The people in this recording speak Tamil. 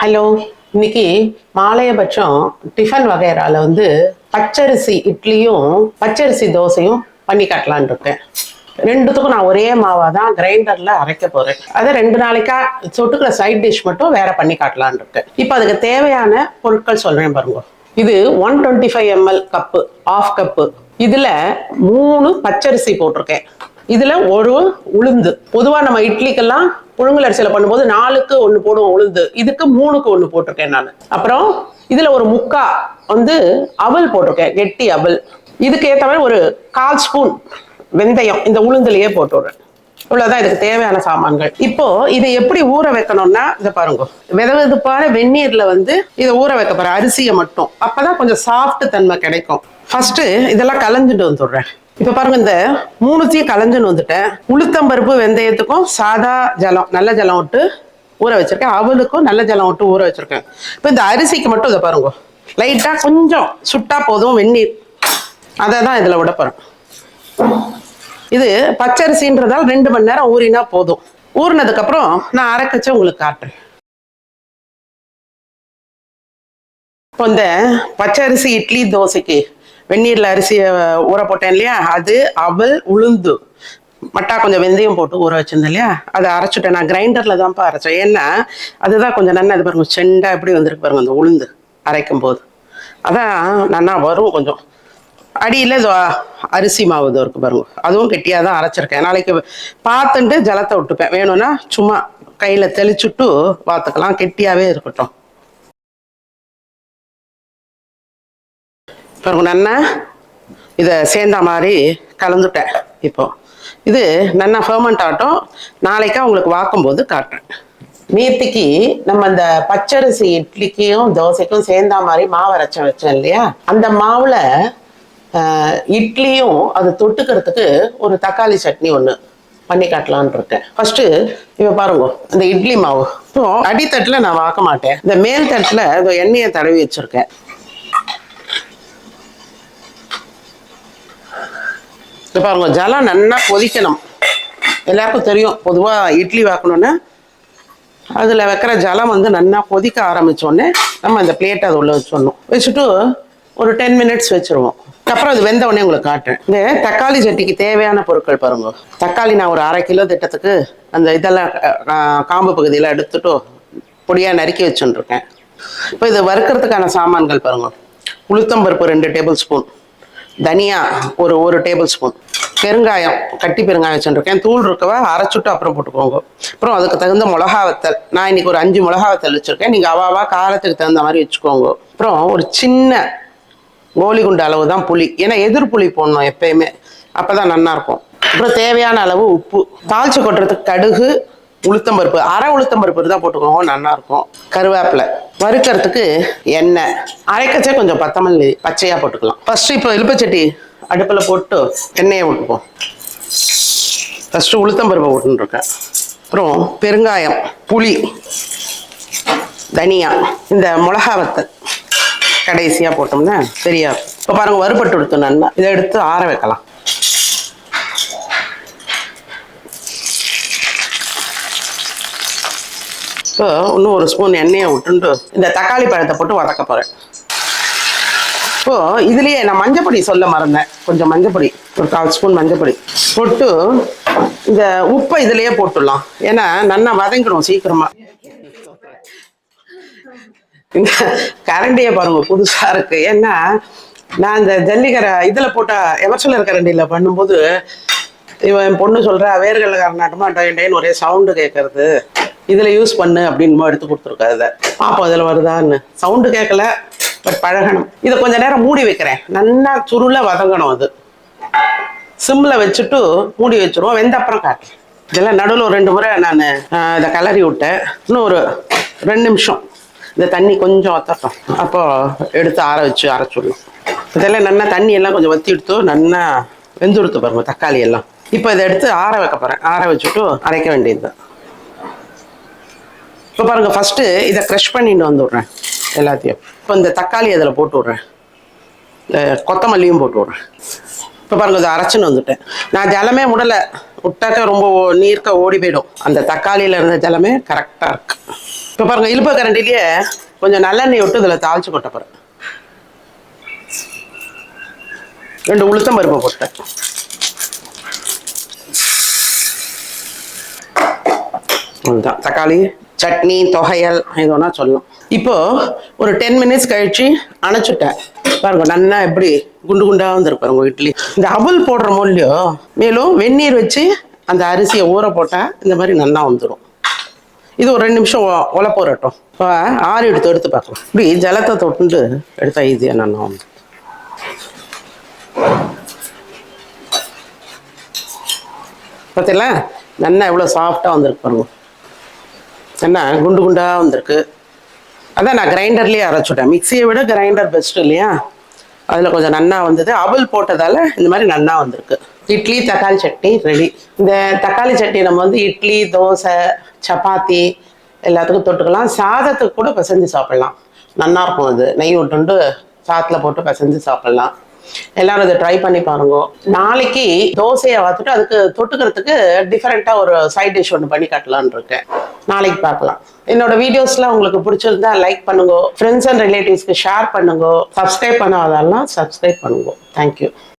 ஹலோ. இன்னைக்கு மாலையபட்சம் டிஃபன் வகைரால பச்சரிசி இட்லியும் பச்சரிசி தோசையும் பண்ணி காட்டலான் இருக்கேன். ரெண்டுத்துக்கும் நான் ஒரே மாவாக தான் கிரைண்டர்ல அரைக்க போறேன். அதை 2 நாளைக்கா சொட்டுக்கிற சைட் டிஷ் மட்டும் வேற பண்ணி காட்டலான் இருக்கேன். இப்போ அதுக்கு தேவையான பொருட்கள் சொல்றேன் பாருங்க. இது 125 ml கப்பு, ஆஃப் கப்பு. இதுல 3 பச்சரிசி போட்டிருக்கேன். இதுல ஒரு உளுந்து. பொதுவா நம்ம இட்லிக்கெல்லாம் புழுங்கல் அரிசியில பண்ணும்போது 4க்கு 1 போடுவோம் உளுந்து. இதுக்கு 3க்கு 1 போட்டிருக்கேன் நான். அப்புறம் இதுல ஒரு முக்கா அவல் போட்டிருக்கேன், கெட்டி அவல். இதுக்கு ஏற்ற மாதிரி ஒரு 1/4 ஸ்பூன் வெந்தயம் இந்த உளுந்துலயே போட்டு விடுறேன். இவ்வளவுதான் இதுக்கு தேவையான சாமான்கள். இப்போ இதை எப்படி ஊற வைக்கணும்னா, இதை பாருங்க, வெதுவெதுப்பான வெந்நீர்ல இதை ஊற வைக்க போறேன், அரிசியை மட்டும். அப்பதான் கொஞ்சம் சாஃப்ட் தன்மை கிடைக்கும். ஃபர்ஸ்ட் இதெல்லாம் கலந்துட்டு வந்துடுறேன். இப்ப பாருங்க, இந்த 3த்தையும் கலஞ்சுன்னு வந்துட்டேன். உளுத்தம்பருப்பு வெந்தயத்துக்கும் சாதா ஜலம், நல்ல ஜலம் விட்டு ஊற வச்சிருக்கேன். அவளுக்கும் நல்ல ஜலம் விட்டு ஊற வச்சிருக்கேன். இப்ப இந்த அரிசிக்கு மட்டும் இதை பாருங்க, லைட்டா கொஞ்சம் சுட்டா போதும் வெந்நீர், அதை தான் இதுல விட போறேன். இது பச்சரிசின்றதால் 2 மணி நேரம் ஊறினா போதும். ஊறினதுக்கு அப்புறம் நான் அரைக்கச்சு உங்களுக்கு காட்டுறேன். இப்போ இந்த பச்சரிசி இட்லி தோசைக்கு வெந்நீர்ல அரிசியை ஊற போட்டேன் இல்லையா, அது அவல் உளுந்து மட்டா கொஞ்சம் வெந்தயம் போட்டு ஊற வச்சிருந்தேன் இல்லையா, அதை அரைச்சிட்டேன். நான் கிரைண்டர்ல தான்ப்பா அரைச்சேன். ஏன்னா அதுதான் கொஞ்சம் நல்லா இது பாருங்க, செண்டா எப்படி வந்திருக்கு பாருங்க அந்த உளுந்து அரைக்கும் போது. அதான் நல்லா வரும். கொஞ்சம் அடியில் அரிசி மாவு இருக்கு பாருங்க, அதுவும் கெட்டியாக தான் அரைச்சிருக்கேன். நாளைக்கு பார்த்துட்டு ஜலத்தை விட்டுப்பேன், வேணும்னா சும்மா கையில் தெளிச்சுட்டு பார்த்துக்கலாம், கெட்டியாகவே இருக்கட்டும். பாருங்க, நல்லா இதை சேர்ந்த மாதிரி கலந்துட்டேன். இப்போ இது நல்லா ஃபெர்மெண்ட் ஆகட்டும், நாளைக்கா உங்களுக்கு வாக்கும்போது காட்டுறேன். நேற்றுக்கு நம்ம அந்த பச்சரிசி இட்லிக்கும் தோசைக்கும் சேர்ந்த மாதிரி மாவு அரைச்ச வச்சேன் இல்லையா, அந்த மாவுல இட்லியும் அது தொட்டுக்கிறதுக்கு ஒரு தக்காளி சட்னி ஒன்று பண்ணி காட்டலான் இருக்கேன். ஃபர்ஸ்ட் இப்போ பாருங்க, இந்த இட்லி மாவு இப்போ அடித்தட்டில் நான் வாக்க மாட்டேன், இந்த மேல் தட்டில் இதோ எண்ணெயை தடவி வச்சிருக்கேன். இப்போ பாருங்க, ஜலம் நல்லா கொதிக்கணும். எல்லாருக்கும் தெரியும், பொதுவாக இட்லி வாக்கணும்னா அதில் வைக்கிற ஜலம் நல்லா கொதிக்க ஆரம்பித்தோடனே நம்ம அந்த பிளேட்டை அதை உள்ள வச்சிடணும். வச்சுட்டு ஒரு 10 மினிட்ஸ் வச்சுருவோம். அப்புறம் அது வெந்த உடனே உங்களுக்கு காட்டுறேன். இந்த தக்காளி சட்டிக்கு தேவையான பொருட்கள் பாருங்க. தக்காளி நான் ஒரு 1/2 கிலோ திட்டத்துக்கு அந்த இதெல்லாம் காம்பு பகுதியில் எடுத்துட்டு பொடியாக நறுக்கி வச்சுருக்கேன். இப்போ இது வறுக்கிறதுக்கான சாமான்கள் பாருங்க. உளுத்தம்பருப்பு 2 டேபிள் ஸ்பூன், தனியா ஒரு டேபிள் ஸ்பூன், பெருங்காயம் கட்டி பெருங்காயம் வச்சுருக்கேன். தூள் இருக்கவா அரைச்சுட்டு அப்புறம் போட்டுக்கோங்க. அப்புறம் அதுக்கு தகுந்த மிளகா வத்தல், நான் இன்னைக்கு ஒரு 5 மிளகா வத்தல் வச்சுருக்கேன். நீங்கள் அவாவா காரத்துக்கு தகுந்த மாதிரி வச்சுக்கோங்க. அப்புறம் ஒரு சின்ன கோலி குண்டு அளவு தான் புளி, ஏன்னா எதிர்ப்புளி போடணும் எப்பயுமே, அப்போதான் நல்லா இருக்கும். அப்புறம் தேவையான அளவு உப்பு. தாளிச்சு கொட்டுறதுக்கு கடுகு, உளுத்தம்பருப்பு, அரை உளுத்தம்பருப்பு தான் போட்டுக்கோங்க, நல்லா இருக்கும். கருவேப்பிலை, வறுக்கிறதுக்கு எண்ணெய், அரைக்கச்சே கொஞ்சம் கொத்தமல்லி பச்சையாக போட்டுக்கலாம். ஃபர்ஸ்ட் இப்போ இலுப்பச்சட்டி அடுப்பில் போட்டு எண்ணெயை விட்டுப்போம். ஃபர்ஸ்ட் உளுத்தம்பருப்பை போட்டுருக்கேன். அப்புறம் பெருங்காயம், புளி, தனியா, இந்த மிளகா வத்தல் கடைசியாக போட்டோம்னா சரியா. இப்போ பாருங்க, வறுபட்டு எடுத்தோம் நல்லா. இதை எடுத்து ஆற வைக்கலாம். இப்போ இன்னும் ஒரு ஸ்பூன் எண்ணெயை விட்டுட்டு இந்த தக்காளி பழத்தை போட்டு வதக்க போகிறேன். இப்போ இதுலேயே நான் மஞ்சப்பொடி சொல்ல மறந்தேன், கொஞ்சம் மஞ்சப்பொடி, ஒரு 1/4 ஸ்பூன் மஞ்சப்பொடி போட்டு இந்த உப்பை இதுலேயே போட்டுடலாம், ஏன்னா நல்லா வதங்கிடும் சீக்கிரமா. இந்த கரண்டியை பாருங்க, புதுசா இருக்கு. ஏன்னா நான் இந்த ஜல்லிக்கரை இதுல போட்ட எவர்சலர் கரண்டியில பண்ணும்போது இவன் என் பொண்ணு சொல்றா, வேர்கள் கரநாட்டமா டைன்னு ஒரே சவுண்டு கேட்கறது, இதுல யூஸ் பண்ணு அப்படின்னு எடுத்து கொடுத்துருக்கா. இதை பாப்போம் இதுல வருதான்னு. சவுண்டு கேட்கல, பட் பழகணும். இதை கொஞ்ச நேரம் மூடி வைக்கிறேன், நல்லா சுருள வதங்கணும். அது சிம்ல வச்சுட்டு மூடி வச்சிருவோம். வெந்த அப்புறம் காட்டுறேன். இதெல்லாம் நடுவில் ஒரு 2 முறை நான் இதை கலரி விட்டேன். இன்னும் ஒரு 2 நிமிஷம் இந்த தண்ணி கொஞ்சம் வத்தட்டும், அப்போ எடுத்து ஆற வச்சு அரைச்சுடலாம். இதெல்லாம் நல்லா தண்ணி எல்லாம் கொஞ்சம் வத்தி எடுத்து நல்லா வெந்து எடுத்து பாருங்க தக்காளி எல்லாம். இப்போ இதை எடுத்து ஆற வைக்க போறேன். ஆற வச்சுட்டு அரைக்க வேண்டியது. இப்போ பாருங்க, ஃபர்ஸ்ட் இதை க்ரஷ் பண்ணிட்டு வந்துடுறேன் எல்லாத்தையும். இப்போ இந்த தக்காளி அதில் போட்டு விட்றேன், இந்த கொத்தமல்லியும் போட்டு விட்றேன். இப்போ பாருங்க, இதை அரைச்சுன்னு வந்துட்டேன். நான் ஜலமே விடலை, விட்டாக்க ரொம்ப நீர்க்க ஓடி போயிடும். அந்த தக்காளியில இருந்த ஜலமே கரெக்டாக இருக்கு. இப்போ பாருங்க, இழுப்ப கரண்டிலேயே கொஞ்சம் நல்லெண்ணெய் விட்டு இதில் தாளிச்சு கொட்ட போகிறேன். 2 உளுத்தம் பருப்பை போட்டேன். அதுதான் தக்காளி சட்னி தொகையல் இது ஒன்றா சொல்லலாம். இப்போ ஒரு 10 மினிட்ஸ் கழிச்சு அணைச்சுட்டேன். பாருங்க நல்லா எப்படி குண்டு குண்டாக வந்துருக்கு பாருங்க இட்லி. இந்த அவல் போடுற மூலியோ மேலும் வெந்நீர் வச்சு அந்த அரிசியை ஊற போட்டால் இந்த மாதிரி நல்லா வந்துடும். இது ஒரு 2 நிமிஷம் உலை போறட்டும். இப்போ ஆறு எடுத்து பார்க்கலாம். இப்படி ஜலத்தை தொட்டு எடுத்தா ஈஸியாக நல்லா வந்து பார்த்தீங்களா நல்லா எவ்வளோ சாஃப்டாக வந்திருக்கு பாருங்க. என்ன குண்டு குண்டாக வந்திருக்கு. அதான் நான் கிரைண்டர்லேயே அரைச்சுட்டேன். மிக்சியை விட கிரைண்டர் பெஸ்ட் இல்லையா? அதில் கொஞ்சம் நன்னா வந்தது. அவல் போட்டதால் இந்த மாதிரி நன்னா வந்திருக்கு. இட்லி தக்காளி சட்னி ரெடி. இந்த தக்காளி சட்னி நம்ம வந்து இட்லி தோசை சப்பாத்தி எல்லாத்துக்கும் தொட்டுக்கலாம். சாதத்துக்கு கூட பிசைஞ்சு சாப்பிட்லாம். நல்லாயிருக்கும். அது நெய் விட்டுண்டு சாத்தில் போட்டு பிசைஞ்சு சாப்பிட்லாம். எல்லாரும் இதை ட்ரை பண்ணி பாருங்க. நாளைக்கு தோசையை பார்த்துட்டு அதுக்கு தொட்டுக்கிறதுக்கு டிஃப்ரெண்ட்டாக ஒரு சைட் டிஷ் ஒன்று பண்ணி காட்டலான்னு இருக்கேன். நாளைக்கு பார்க்கலாம். என்னோட வீடியோஸ்லாம் உங்களுக்கு பிடிச்சிருந்தா லைக் பண்ணுங்க, ஃப்ரெண்ட்ஸ் அண்ட் ரிலேட்டிவ்ஸ்க்கு ஷேர் பண்ணுங்க, சப்ஸ்கிரைப் பண்ணாதெல்லாம் சப்ஸ்கிரைப் பண்ணுங்க. தேங்க்யூ.